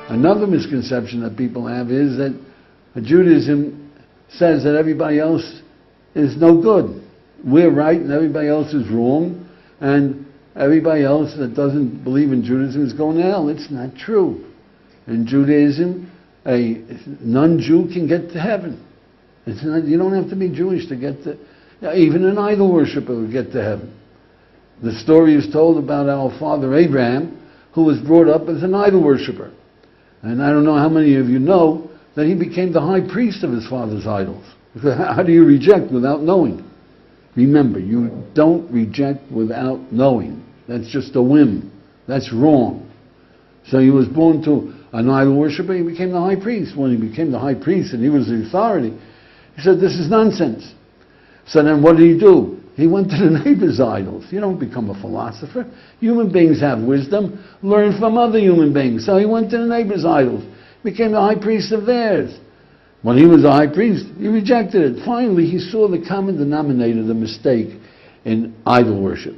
Another misconception that people have is that Judaism says that everybody else is no good. We're right and everybody else is wrong, and everybody else that doesn't believe in Judaism is going to hell. It's not true. In Judaism, a non-Jew can get to heaven. It's not, you don't have to be Jewish to get to, even an idol worshiper will get to heaven. The story is told about our father Abraham, who was brought up as an idol worshiper. And I don't know how many of you know that he became the high priest of his father's idols. How do you reject without knowing? Remember, you don't reject without knowing. That's just a whim. That's wrong. So he was born to an idol worshiper, he became the high priest. When he became the high priest and he was the authority, he said, this is nonsense. So then what did he do? He went to the neighbor's idols. You don't become a philosopher. Human beings have wisdom. Learn from other human beings. So he went to the neighbor's idols, became the high priest of theirs. When he was a high priest, he rejected it. Finally, he saw the common denominator, the mistake in idol worship.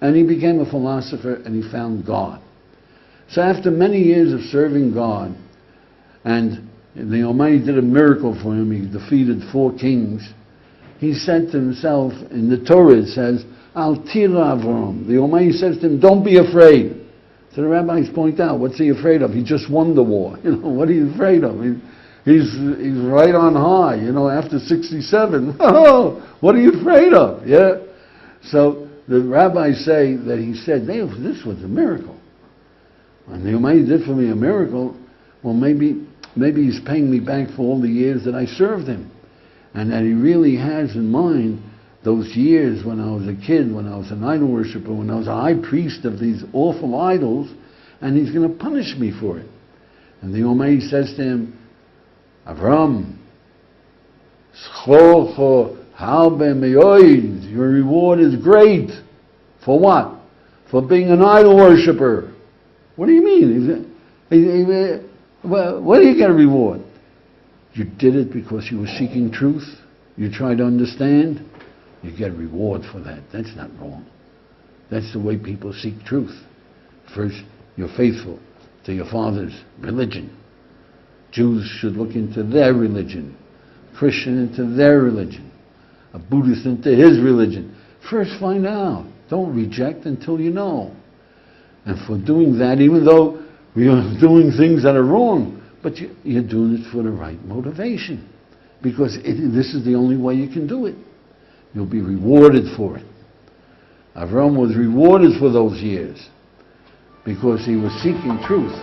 And he became a philosopher and he found God. So after many years of serving God, and the Almighty did a miracle for him, he defeated 4 kings, he said to himself, in the Torah it says, Al tira Avram. The Almighty says to him, don't be afraid. So the rabbis point out, what's he afraid of? He just won the war. What are you afraid of? He's right on high, after 67. Oh, what are you afraid of? Yeah. So the rabbis say that he said, this was a miracle. And the Almighty did for me a miracle. Well, maybe he's paying me back for all the years that I served him. And that he really has in mind those years when I was a kid, when I was an idol worshiper, when I was a high priest of these awful idols, and he's going to punish me for it. And the Almighty says to him, Avram, your reward is great. For what? For being an idol worshiper. What do you mean? What do you get a reward? You did it because you were seeking truth. You tried to understand. You get a reward for that. That's not wrong. That's the way people seek truth. First, you're faithful to your father's religion. Jews should look into their religion. Christian into their religion. A Buddhist into his religion. First find out. Don't reject until you know. And for doing that, even though we are doing things that are wrong, but you're doing it for the right motivation. Because this is the only way you can do it. You'll be rewarded for it. Avram was rewarded for those years because he was seeking truth.